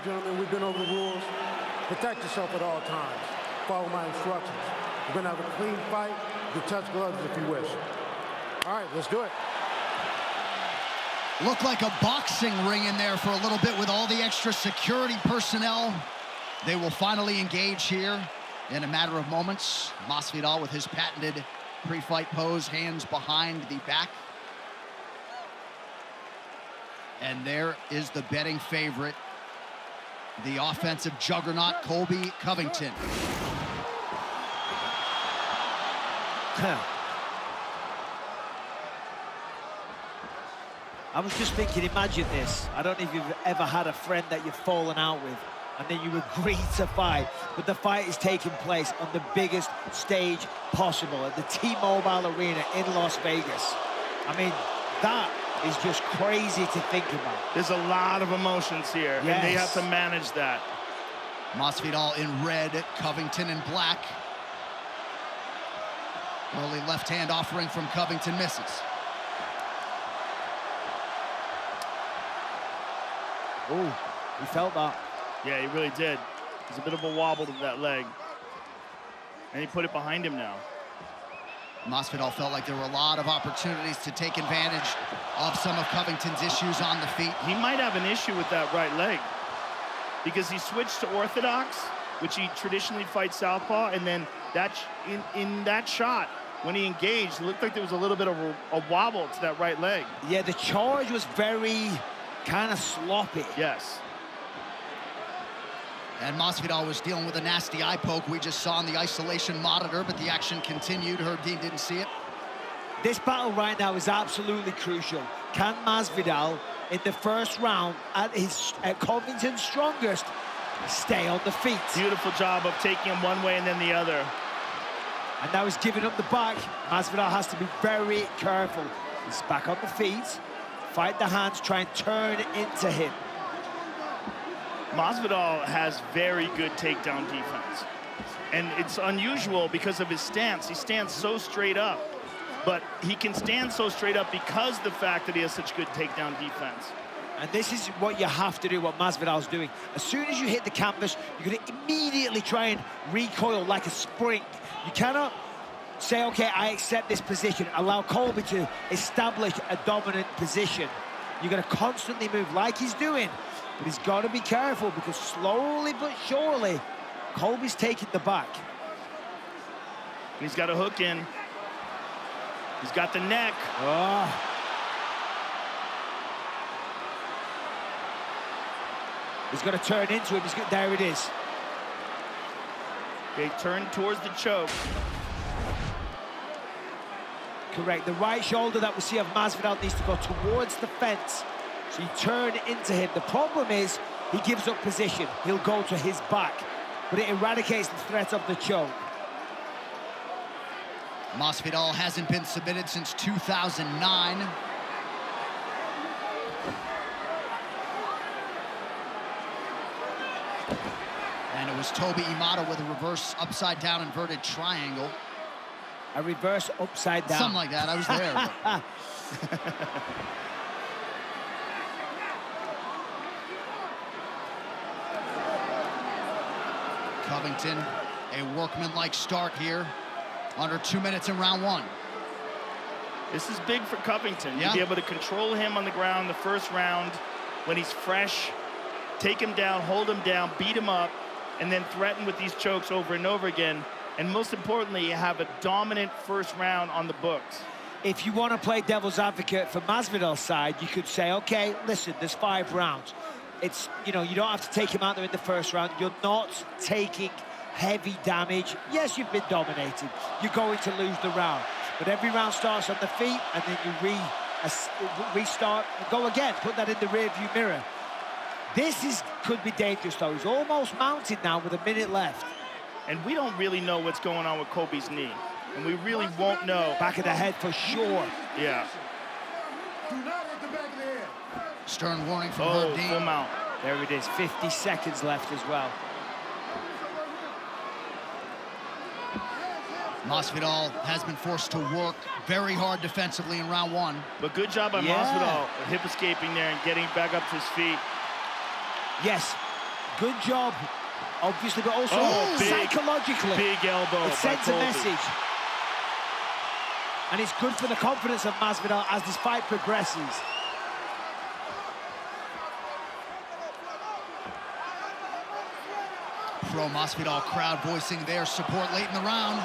right, gentlemen, we've been over the rules. Protect yourself at all times. Follow my instructions. We're going to have a clean fight. You can touch gloves if you wish. All right, let's do it. Looked like a boxing ring in there for a little bit with all the extra security personnel. They will finally engage here in a matter of moments. Masvidal with his patented pre-fight pose, hands behind the back. And there is the betting favorite, the offensive juggernaut, Colby Covington. I was just thinking, imagine this. I don't know if you've ever had a friend that you've fallen out with, and then you agree to fight, but the fight is taking place on the biggest stage possible at the T-Mobile Arena in Las Vegas. I mean, that is just crazy to think about. There's a lot of emotions here, yes, and they have to manage that. Masvidal in red, Covington in black. Early left hand offering from Covington misses. Oh, he felt that. Yeah, he really did. There's a bit of a wobble to that leg. And he put it behind him now. Masvidal felt like there were a lot of opportunities to take advantage of some of Covington's issues on the feet. He might have an issue with that right leg because he switched to orthodox, which he traditionally fights southpaw, and then that in that shot, when he engaged, it looked like there was a little bit of a wobble to that right leg. Yeah, the charge was very kind of sloppy. Yes. And Masvidal was dealing with a nasty eye poke we just saw on the isolation monitor, but the action continued. Herb Dean didn't see it. This battle right now is absolutely crucial. Can Masvidal, in the first round, at Covington's strongest, stay on the feet? Beautiful job of taking him one way and then the other. And now he's giving up the back. Masvidal has to be very careful. He's back on the feet. Fight the hands, try and turn into him. Masvidal has very good takedown defense. And it's unusual because of his stance. He stands so straight up. But he can stand so straight up because of the fact that he has such good takedown defense. And this is what you have to do, what Masvidal's doing. As soon as you hit the canvas, you're going to immediately try and recoil like a spring. You cannot say, okay, I accept this position. Allow Colby to establish a dominant position. You're going to constantly move like he's doing. But he's got to be careful because slowly but surely, Colby's taking the back. He's got a hook in. He's got the neck. Oh. He's going to turn into him. There it is. They turn towards the choke. Correct. The right shoulder that we see of Masvidal needs to go towards the fence. So you turn into him. The problem is he gives up position. He'll go to his back, but it eradicates the threat of the choke. Masvidal hasn't been submitted since 2009. And it was Toby Imada with a reverse upside-down inverted triangle. A reverse upside down. Something like that. I was there. Covington, a workmanlike start here. Under 2 minutes in round one. This is big for Covington. Yeah. To be able to control him on the ground the first round when he's fresh, take him down, hold him down, beat him up, and then threaten with these chokes over and over again. And most importantly, you have a dominant first round on the books. If you want to play devil's advocate for Masvidal's side, you could say, okay, listen, there's 5 rounds. It's, you know, you don't have to take him out there in the first round. You're not taking heavy damage. Yes, you've been dominated. You're going to lose the round. But every round starts on the feet, and then you restart and go again. Put that in the rearview mirror. This could be dangerous, though. He's almost mounted now with a minute left. And we don't really know what's going on with Colby's knee. And we really won't know. Back of the head for sure. Yeah. Stern warning from Herb Herb full Dean. mount. There it is. 50 seconds left as well. Masvidal has been forced to work very hard defensively in round one. But good job by Masvidal, hip escaping there and getting back up to his feet. Yes, good job, obviously, but also psychologically. Big elbow. It sends a message. And it's good for the confidence of Masvidal as this fight progresses. Pro Masvidal crowd voicing their support late in the round.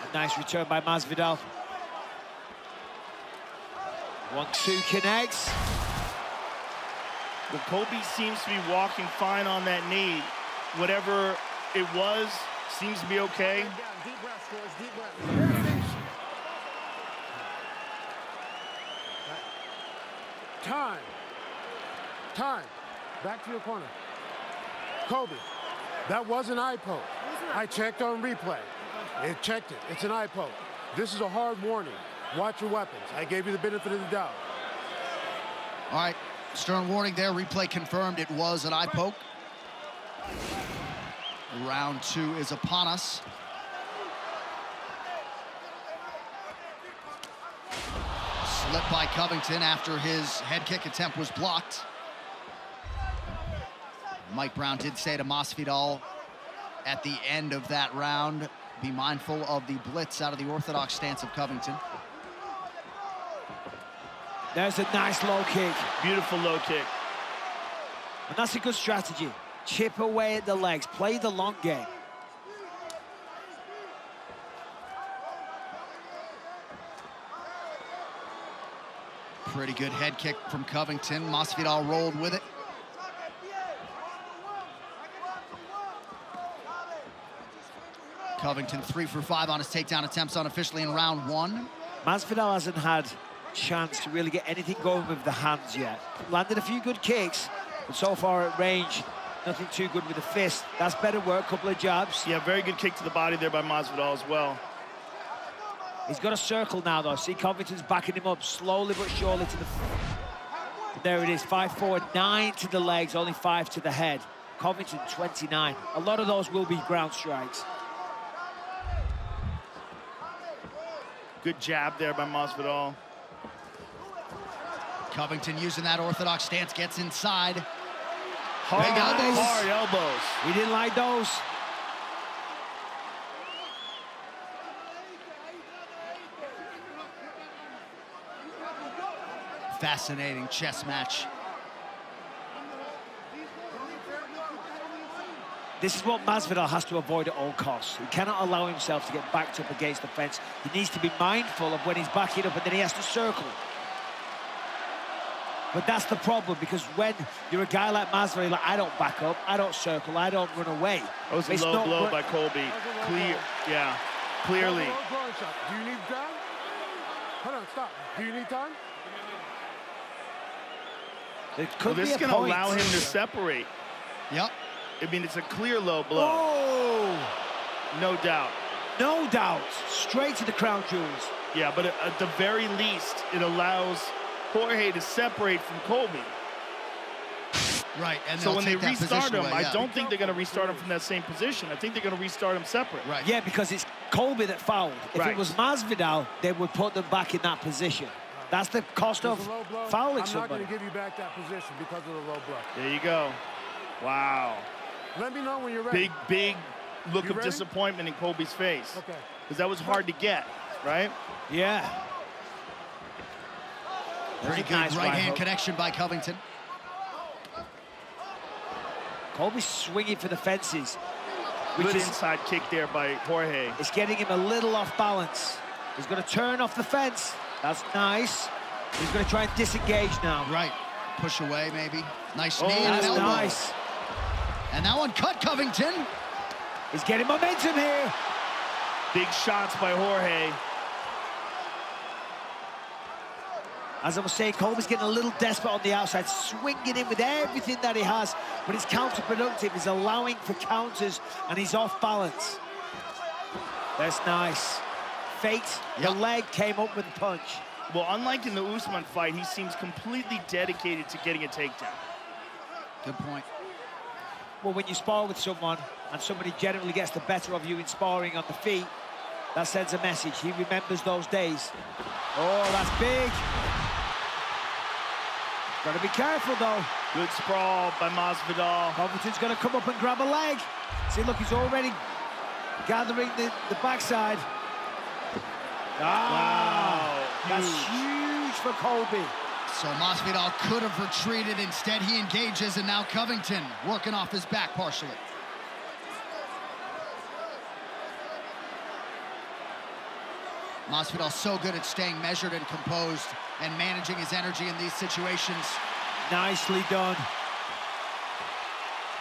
A nice return by Masvidal. 1-2 connects. Well, Colby seems to be walking fine on that knee. Whatever it was, seems to be okay. Deep breaths, boys, deep breaths. Time. Time. Back to your corner. Colby, that was an eye poke. I checked on replay. It checked it. It's an eye poke. This is a hard warning. Watch your weapons. I gave you the benefit of the doubt. All right, stern warning there. Replay confirmed it was an eye poke. Round 2 is upon us. Slip by Covington after his head kick attempt was blocked. Mike Brown did say to Masvidal at the end of that round, be mindful of the blitz out of the orthodox stance of Covington. There's a nice low kick. Beautiful low kick. And that's a good strategy. Chip away at the legs, play the long game. Pretty good head kick from Covington. Masvidal rolled with it. Covington 3 for 5 on his takedown attempts unofficially in round 1. Masvidal hasn't had chance to really get anything going with the hands yet. Landed a few good kicks, but so far at range, nothing too good with the fist. That's better work, couple of jabs. Yeah, very good kick to the body there by Masvidal as well. He's got a circle now, though. See, Covington's backing him up slowly but surely to the... There it is, 5 forward, 9 to the legs, only 5 to the head. Covington, 29. A lot of those will be ground strikes. Good jab there by Masvidal. Covington using that orthodox stance, gets inside. Hard elbows. We didn't like those. Fascinating chess match. This is what Masvidal has to avoid at all costs. He cannot allow himself to get backed up against the fence. He needs to be mindful of when he's backing up and then he has to circle. But that's the problem, because when you're a guy like Masvidal, you're like, I don't back up, I don't circle, I don't run away. That was a low blow by Colby. Clear, yeah, clearly. Do you need time? Hold on, stop. Do you need time? Well, this is going to allow him to separate. Yep. I mean, it's a clear low blow. Oh! No doubt. No doubt. Straight to the crown jewels. Yeah, but at the very least, it allows Jorge to separate from Colby. Right, and so when they restart him, away, I don't think they're going to restart him from that same position. I think they're going to restart him separate. Right. Yeah, because it's Colby that fouled. If it was Masvidal, they would put them back in that position. That's the cost of fouling somebody. I'm not going to give you back that position because of the low blow. There you go. Wow. Let me know when you're ready. Big look of disappointment in Colby's face. Okay. Because that was hard to get, right? Yeah. Pretty good right-hand connection by Covington. Colby's swinging for the fences. Good inside kick there by Jorge. It's getting him a little off balance. He's going to turn off the fence. That's nice. He's going to try and disengage now. Right. Push away, maybe. Nice knee and an elbow. Nice. And that one cut Covington. He's getting momentum here. Big shots by Jorge. As I was saying, Colby's getting a little desperate on the outside, swinging in with everything that he has, but it's counterproductive. He's allowing for counters, and he's off balance. That's nice. Fate, the leg came up with a punch. Well, unlike in the Usman fight, he seems completely dedicated to getting a takedown. Good point. Well, when you spar with someone, and somebody generally gets the better of you in sparring on the feet, that sends a message. He remembers those days. Oh, that's big. Got to be careful, though. Good sprawl by Masvidal. Covington's going to come up and grab a leg. See, look, he's already gathering the backside. Wow. That's huge for Colby. So Masvidal could have retreated. Instead, he engages, and now Covington working off his back partially. Masvidal so good at staying measured and composed and managing his energy in these situations. Nicely done.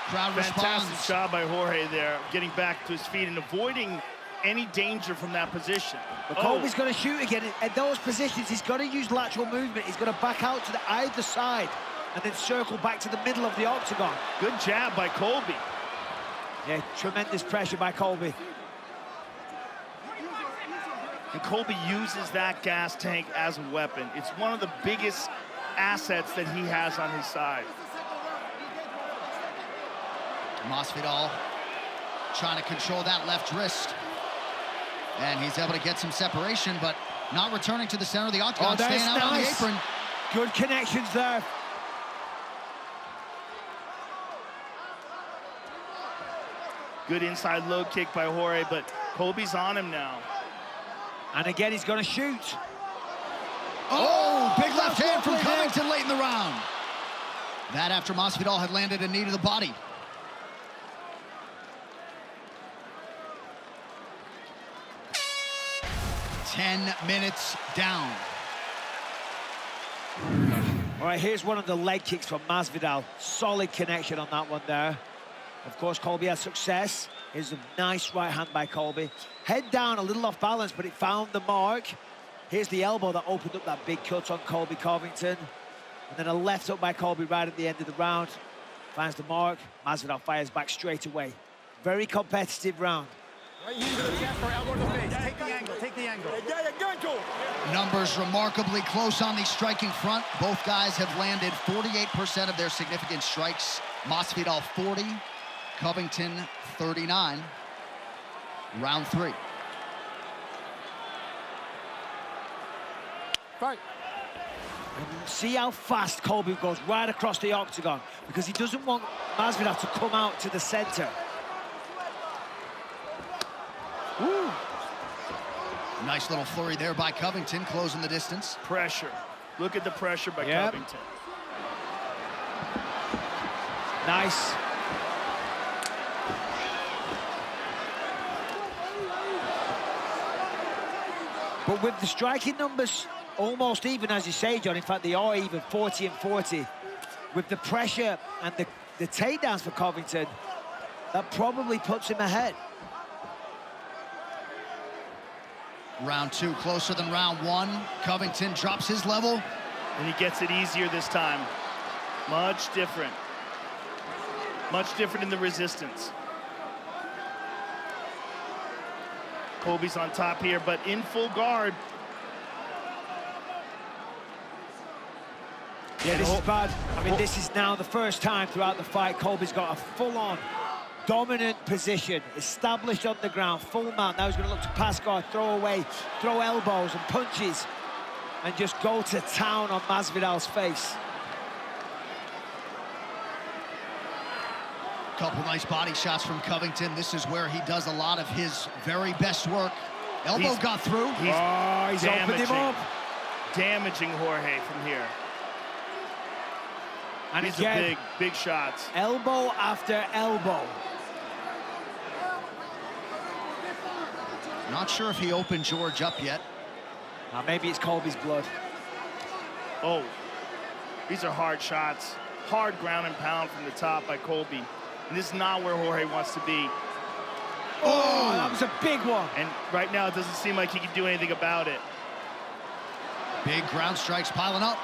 Crowd Fantastic responds. job by Jorge there, getting back to his feet and avoiding any danger from that position. But Colby's going to shoot again. At those positions, he's got to use lateral movement. He's going to back out to the either side and then circle back to the middle of the octagon. Good jab by Colby. Yeah, tremendous pressure by Colby. And Colby uses that gas tank as a weapon. It's one of the biggest assets that he has on his side. Masvidal trying to control that left wrist. And he's able to get some separation, but not returning to the center of the octagon, staying out on the apron. Good connections there. Good inside low kick by Jorge, but Colby's on him now. And again, he's going to shoot. Oh, big left hand from Covington late in the round. That after Masvidal had landed a knee to the body. Ten minutes down. All right, here's one of the leg kicks from Masvidal. Solid connection on that one there. Of course, Colby had success. Here's a nice right hand by Colby. Head down, a little off balance, but it found the mark. Here's the elbow that opened up that big cut on Colby Covington. And then a left up by Colby right at the end of the round. Finds the mark. Masvidal fires back straight away. Very competitive round. Right knee to the chest or elbow to the face. Take the angle, take the angle. Numbers remarkably close on the striking front. Both guys have landed 48% of their significant strikes. Masvidal 40, Covington 39. Round 3. Fight. And see how fast Colby goes right across the octagon, because he doesn't want Masvidal to come out to the center. Woo. Nice little flurry there by Covington, closing the distance. Pressure. Look at the pressure by Covington. Nice. But with the striking numbers almost even, as you say, John, in fact, they are even 40 and 40. With the pressure and the takedowns for Covington, that probably puts him ahead. Round 2 closer than round 1. Covington drops his level. And he gets it easier this time. Much different. Much different in the resistance. Colby's on top here, but in full guard. Yeah, this is bad. I mean, this is now the first time throughout the fight Colby's got a full-on dominant position, established on the ground, full mount. Now he's going to look to pass guard, throw away, throw elbows and punches, and just go to town on Masvidal's face. Couple nice body shots from Covington. This is where he does a lot of his very best work. Elbow got through. He's opened him up. Damaging Jorge from here. And these again, are big shots. Elbow after elbow. Not sure if he opened George up yet. Now maybe it's Colby's blood. Oh, these are hard shots. Hard ground and pound from the top by Colby. And this is not where Jorge wants to be. Oh, that was a big one. And right now, it doesn't seem like he can do anything about it. Big ground strikes piling up.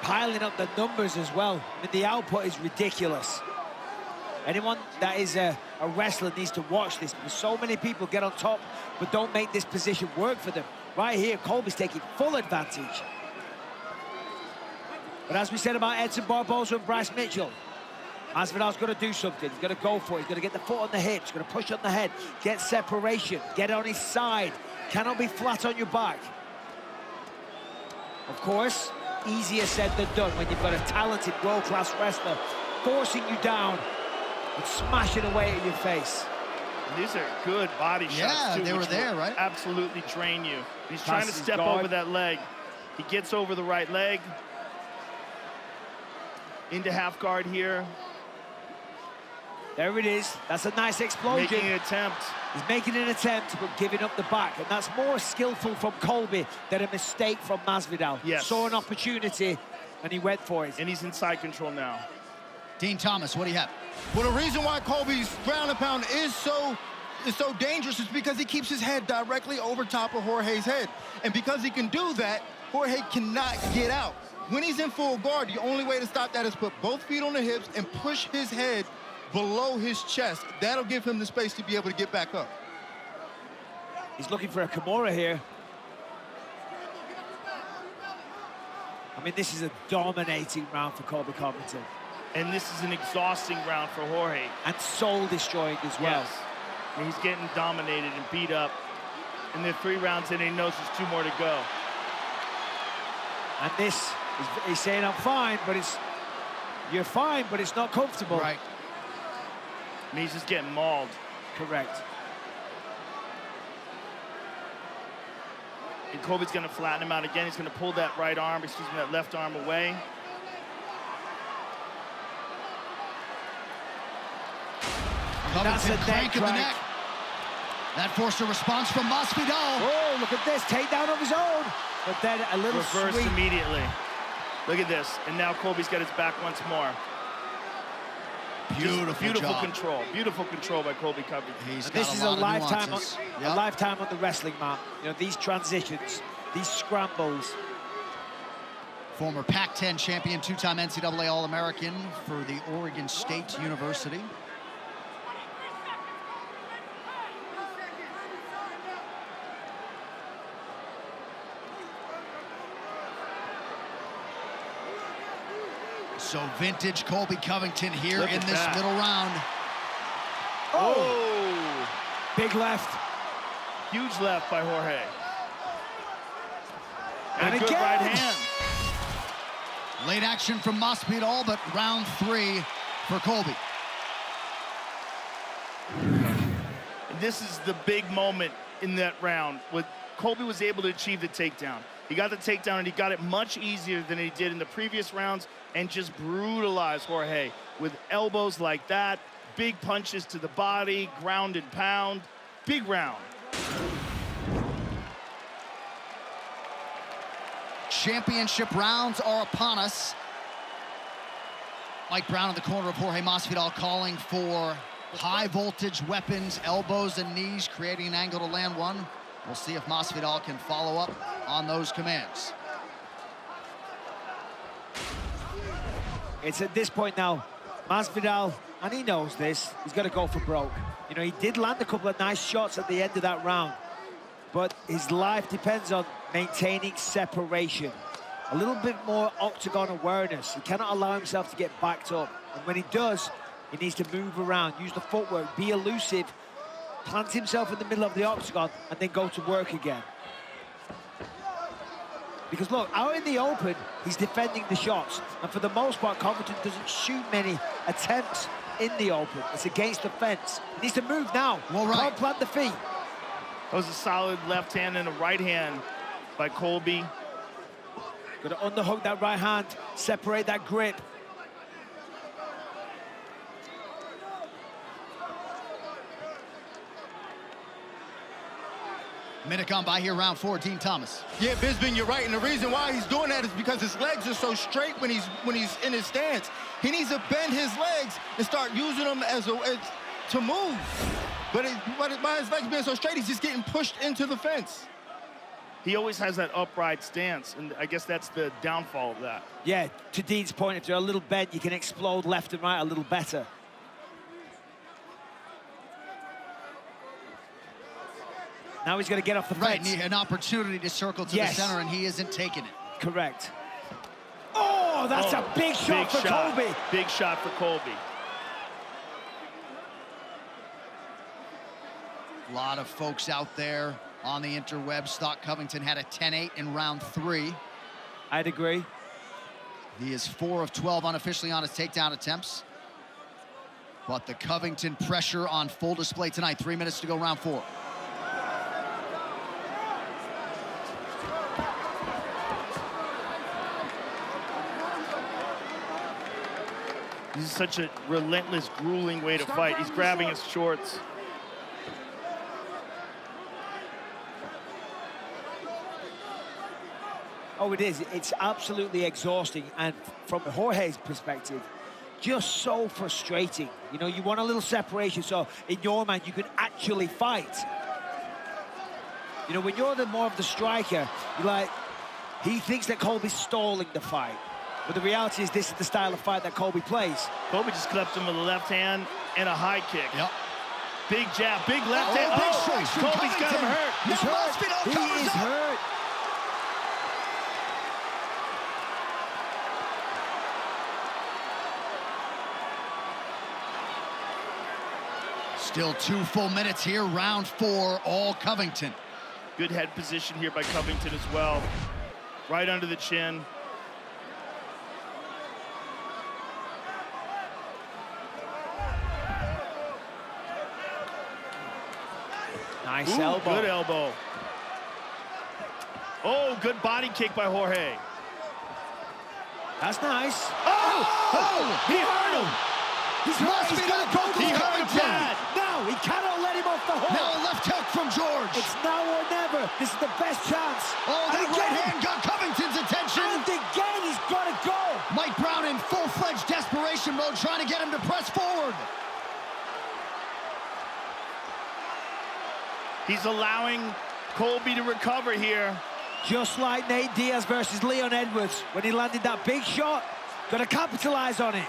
Piling up the numbers as well. I mean, the output is ridiculous. Anyone that is a wrestler needs to watch this, because so many people get on top but don't make this position work for them. Right here, Colby's taking full advantage. But as we said about Edson Barboza and Bryce Mitchell, Masvidal's got to do something. He's got to go for it. He's got to get the foot on the hips. He's got to push on the head, get separation, get on his side. Cannot be flat on your back. Of course, easier said than done when you've got a talented world-class wrestler forcing you down and smashing away at your face. These are good body shots, Yeah, too, they were which there, will right? absolutely drain you. He's trying to Passes step guard. over that leg. He gets over the right leg. Into half guard here. There it is. That's a nice explosion. Making an attempt. He's making an attempt, but giving up the back. And that's more skillful from Colby than a mistake from Masvidal. Yes. Saw an opportunity, and he went for it. And he's in side control now. Dean Thomas, what do you have? Well, the reason why Colby's ground and pound is so dangerous is because he keeps his head directly over top of Jorge's head. And because he can do that, Jorge cannot get out. When he's in full guard, the only way to stop that is put both feet on the hips and push his head below his chest. That'll give him the space to be able to get back up. He's looking for a Kimura here. I mean, this is a dominating round for Colby Covington. And this is an exhausting round for Jorge. And soul-destroying as well. Yes. And he's getting dominated and beat up. And they're 3 rounds in, and he knows there's 2 more to go. And this, he's saying, I'm fine, but you're fine, but it's not comfortable. Right. And he's just getting mauled. Correct. And Colby's gonna flatten him out again. He's gonna pull that right arm, that left arm away. That's a Covington crank in the neck. That forced a response from Masvidal. Oh, look at this, takedown of his own. But then a little Reversed sweep. immediately. Look at this. And now Colby's got his back once more. Beautiful job. Control. Beautiful control by Colby Covington. He's And got this is a a lot of lifetime, nuances. a Yep. lifetime on the wrestling mat. You know, these transitions, these scrambles. Former Pac-10 champion, 2-time NCAA All-American for the Oregon State University. So vintage Colby Covington here Look in at this that. middle round. Oh! Big left. Huge left by Jorge. And a good again. right hand. Late action from Masvidal, but round 3 for Colby. This is the big moment in that round. Colby was able to achieve the takedown. He got the takedown, and he got it much easier than he did in the previous rounds, and just brutalized Jorge with elbows like that, big punches to the body, ground and pound. Big round. Championship rounds are upon us. Mike Brown in the corner of Jorge Masvidal calling for high voltage weapons, elbows and knees, creating an angle to land one. We'll see if Masvidal can follow up on those commands. It's at this point now, Masvidal, and he knows this, he's got to go for broke. You know, he did land a couple of nice shots at the end of that round, but his life depends on maintaining separation. A little bit more octagon awareness. He cannot allow himself to get backed up. And when he does, he needs to move around, use the footwork, be elusive, plant himself in the middle of the octagon, and then go to work again. Because look, out in the open, he's defending the shots. And for the most part, Covington doesn't shoot many attempts in the open. It's against the fence. He needs to move now. Well, right. Can't plant the feet. That was a solid left hand and a right hand by Colby. Got to underhook that right hand, separate that grip. Minute gone by here, round 4, Dean Thomas. Yeah, Bisbing, you're right. And the reason why he's doing that is because his legs are so straight when he's in his stance. He needs to bend his legs and start using them to move. But by his legs being so straight, he's just getting pushed into the fence. He always has that upright stance, and I guess that's the downfall of that. Yeah, to Dean's point, if you're a little bent, you can explode left and right a little better. Now he's going to get off the Right, fence. an opportunity to circle to Yes. the center, and he isn't taking it. Correct. Oh, that's a big shot for Colby. Big shot for Colby. A lot of folks out there on the interwebs thought Covington had a 10-8 in round 3. I'd agree. He is 4 of 12 unofficially on his takedown attempts. But the Covington pressure on full display tonight. 3 minutes to go, round 4. This is such a relentless, grueling way to fight. He's grabbing his shorts. Oh, it is. It's absolutely exhausting. And from Jorge's perspective, just so frustrating. You know, you want a little separation, so in your mind, you can actually fight. You know, when you're more of the striker, you're like, he thinks that Colby's stalling the fight. But the reality is this is the style of fight that Colby plays. Colby just clipped him with a left hand and a high kick. Yep. Big jab, big left hand. Big Oh, strikes from Colby's got him Covington. hurt. He's hurt. He is hurt. Still 2 full minutes here, round 4, all Covington. Good head position here by Covington as well. Right under the chin. Nice Ooh, elbow. good elbow. Oh, good body kick by Jorge. That's nice. Oh! He hurt him! He's hurt. He's gonna go to He hurt him Covington. bad. No, he cannot let him off the hook. Now a left hook from George. It's now or never. This is the best chance. Oh, that And right again, hand got Covington's attention. And again, he's got to go. Mike Brown in full-fledged desperation mode, trying to get him to press forward. He's allowing Colby to recover here. Just like Nate Diaz versus Leon Edwards. When he landed that big shot, got to capitalize on it.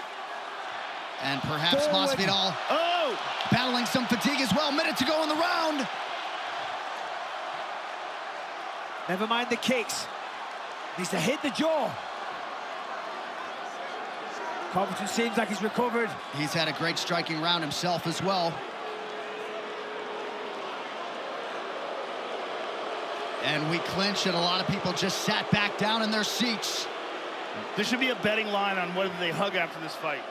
And perhaps Forward. Masvidal Oh! battling some fatigue as well. Minute to go in the round. Never mind the kicks. Needs to hit the jaw. Covington seems like he's recovered. He's had a great striking round himself as well. And we clinch, and a lot of people just sat back down in their seats. There should be a betting line on whether they hug after this fight.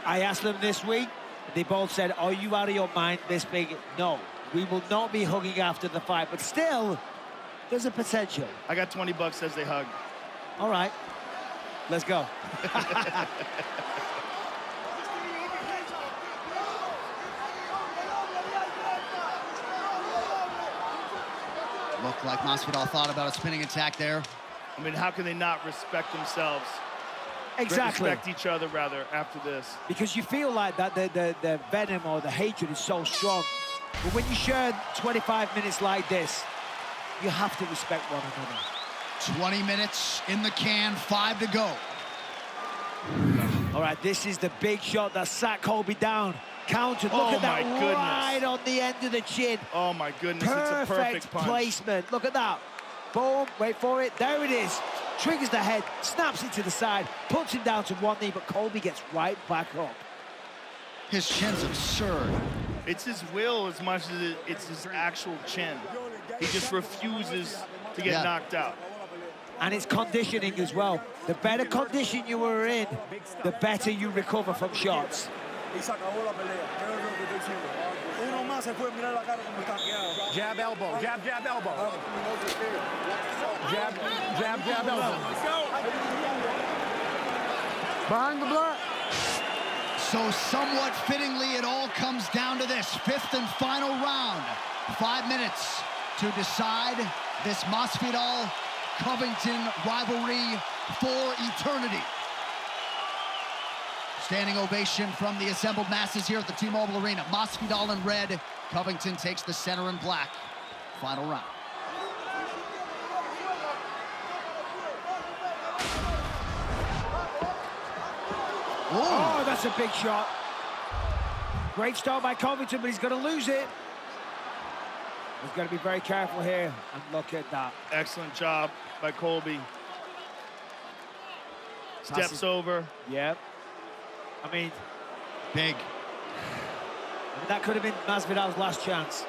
I asked them this week. They both said, are you out of your mind this big? No, we will not be hugging after the fight. But still, there's a potential. I got 20 bucks says they hug. All right, let's go. Looked like Masvidal thought about a spinning attack there. I mean, how can they not respect themselves? Exactly. Respect each other, rather, after this. Because you feel like that the venom or the hatred is so strong. But when you share 25 minutes like this, you have to respect one another. 20 minutes in the can, 5 to go. All right, this is the big shot that sat Colby down. Countered, look Oh, at that, my goodness. right on the end of the chin. Oh, my goodness, it's a perfect punch. Placement, look at that. Boom, wait for it, there it is. Triggers the head, snaps it to the side, puts him down to one knee, but Colby gets right back up. His chin's absurd. It's his will as much as it's his actual chin. He just refuses to get knocked out. And it's conditioning as well. The better condition you were in, the better you recover from shots. Jab, elbow. Jab, jab, elbow. Jab, jab, jab, elbow. Behind the block. So somewhat fittingly, it all comes down to this 5th and final round. 5 minutes to decide this Masvidal-Covington rivalry for eternity. Standing ovation from the assembled masses here at the T-Mobile Arena. Masvidal in red, Covington takes the center in black. Final round. Ooh. Oh, that's a big shot. Great start by Covington, but he's going to lose it. He's got to be very careful here. And look at that. Excellent job by Colby. Steps over. Yep. I mean, Big. that could have been Masvidal's last chance.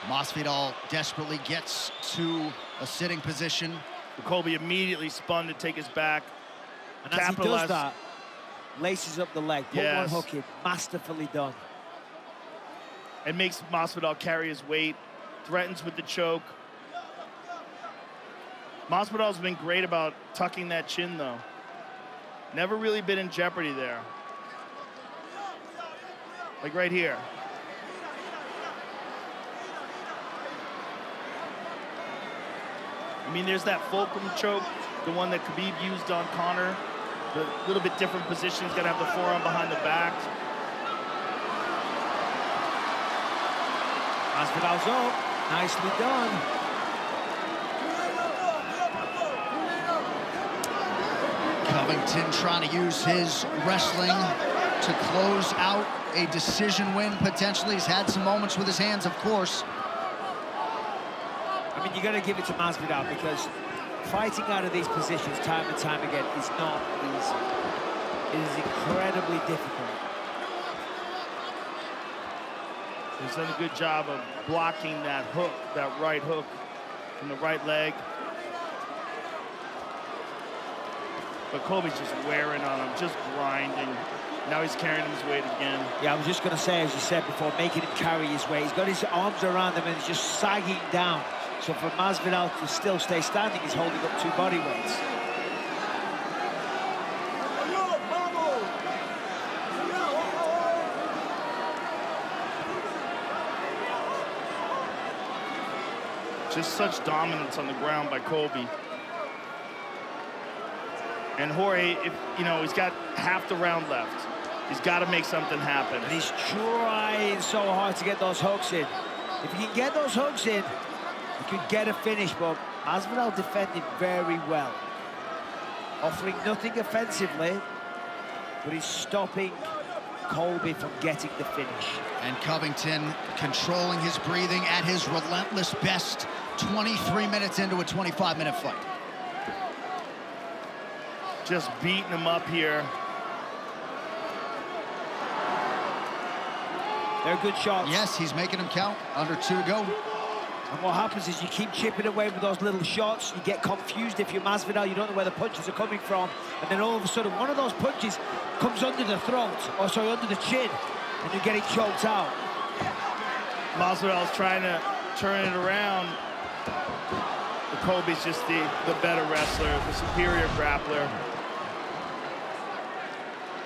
Masvidal desperately gets to a sitting position. Colby immediately spun to take his back. And as he does that, laces up the leg, put Yes. one hook in, masterfully done. It makes Masvidal carry his weight, threatens with the choke. Masvidal's been great about tucking that chin, though. Never really been in jeopardy there. Like right here. I mean, there's that fulcrum choke, the one that Khabib used on Conor. The little bit different positions, gotta have the forearm behind the back. Masvidal's up, nicely done. Covington trying to use his wrestling to close out a decision win, potentially. He's had some moments with his hands, of course. I mean, you got to give it to Masvidal because fighting out of these positions time and time again is not easy. It is incredibly difficult. He's done a good job of blocking that hook, that right hook from the right leg. But Colby's just wearing on him, just grinding. Now he's carrying his weight again. Yeah, I was just going to say, as you said before, making him carry his weight. He's got his arms around him and he's just sagging down. So for Masvidal to still stay standing, he's holding up 2 body weights. Just such dominance on the ground by Colby. And Jorge, if you know, he's got half the round left. He's got to make something happen. And he's trying so hard to get those hooks in. If he can get those hooks in, he could get a finish, but Masvidal defended very well. Offering nothing offensively, but he's stopping Colby from getting the finish. And Covington controlling his breathing at his relentless best, 23 minutes into a 25-minute fight. Just beating him up here. They're good shots. Yes, he's making them count. Under 2 to go. And what happens is you keep chipping away with those little shots. You get confused if you're Masvidal. You don't know where the punches are coming from. And then all of a sudden, one of those punches comes under the throat, or sorry, under the chin, and you're getting choked out. Masvidal's trying to turn it around. But Colby's just the better wrestler, the superior grappler.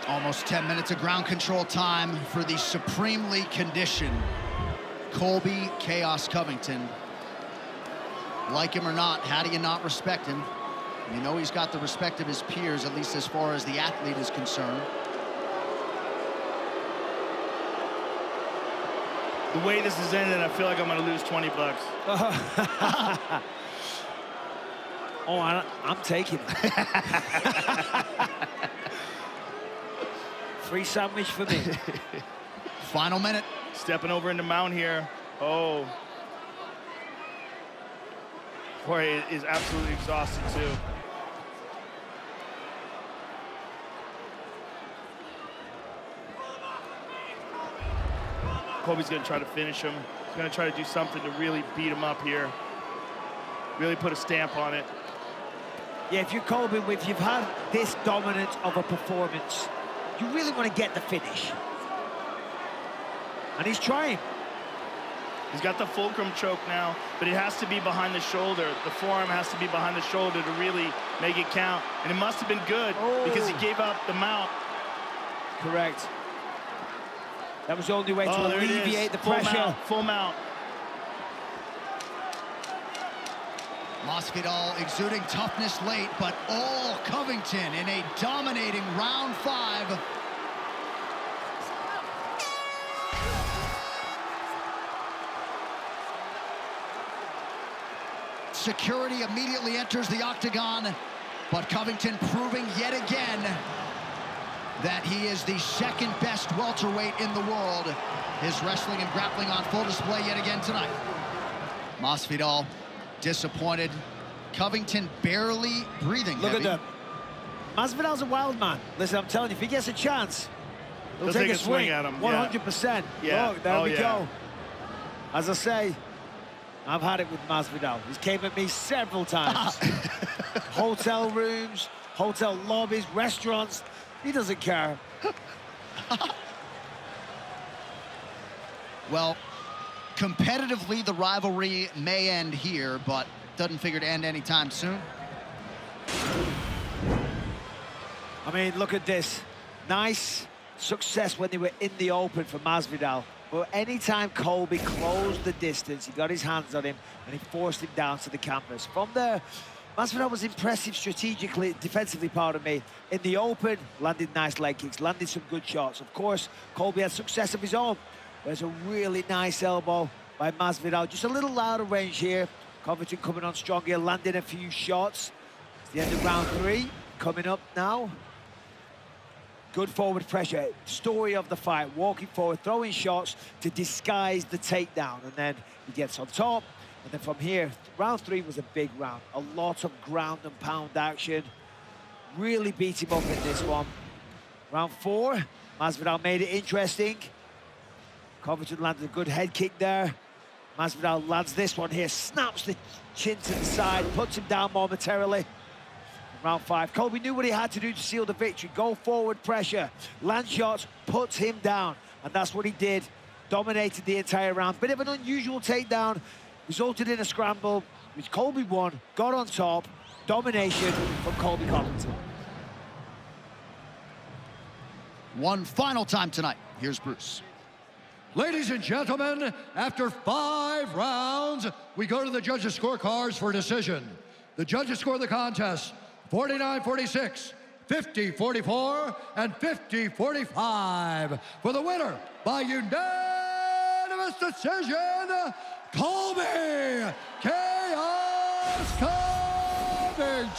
Almost 10 minutes of ground control time for the supremely conditioned Colby Chaos Covington. Like him or not, how do you not respect him? You know he's got the respect of his peers, at least as far as the athlete is concerned. The way this is ended, I feel like I'm going to lose 20 bucks. Oh, I'm taking it. Free sandwich for me. Final minute. Stepping over into mount here. Oh. Jorge is absolutely exhausted, too. Colby's going to try to finish him. He's going to try to do something to really beat him up here. Really put a stamp on it. Yeah, if you're Colby, if you've had this dominant of a performance, you really want to get the finish. And he's trying. He's got the fulcrum choke now, but it has to be behind the shoulder. The forearm has to be behind the shoulder to really make it count. And it must have been good because he gave up the mount. Correct. That was the only way to alleviate the pressure. Full mount. Masvidal exuding toughness late, but all Covington in a dominating round 5. Security immediately enters the octagon, but Covington proving yet again that he is the second best welterweight in the world. His wrestling and grappling on full display yet again tonight. Masvidal disappointed. Covington barely breathing. Look at that. Masvidal's a wild man. Listen, I'm telling you, if he gets a chance, he'll take a swing at him. 100%. Yeah. Look, there we go. As I say, I've had it with Masvidal. He's came at me several times. hotel rooms, hotel lobbies, restaurants. He doesn't care. Well, competitively, the rivalry may end here, but doesn't figure to end anytime soon. I mean, look at this. Nice success when they were in the open for Masvidal. But anytime Colby closed the distance, he got his hands on him and he forced him down to the canvas. From there, Masvidal was impressive strategically, defensively, pardon me. In the open, landed nice leg kicks, landed some good shots. Of course, Colby had success of his own. There's a really nice elbow by Masvidal. Just a little out of range here. Covington coming on strong here, landing a few shots. It's the end of round 3. Coming up now. Good forward pressure. Story of the fight. Walking forward, throwing shots to disguise the takedown. And then he gets on top. And then from here, round 3 was a big round. A lot of ground and pound action. Really beat him up in this one. Round 4, Masvidal made it interesting. Covington landed a good head kick there. Masvidal lands this one here, snaps the chin to the side, puts him down momentarily. Round 5, Colby knew what he had to do to seal the victory. Go forward pressure, land shots, puts him down. And that's what he did. Dominated the entire round. Bit of an unusual takedown. Resulted in a scramble, which Colby won, got on top. Domination from Colby Covington. One final time tonight. Here's Bruce. Ladies and gentlemen, after 5 rounds, we go to the judges' scorecards for a decision. The judges score the contest 49-46, 50-44, and 50-45. For the winner, by unanimous decision, Colby Chaos Covington.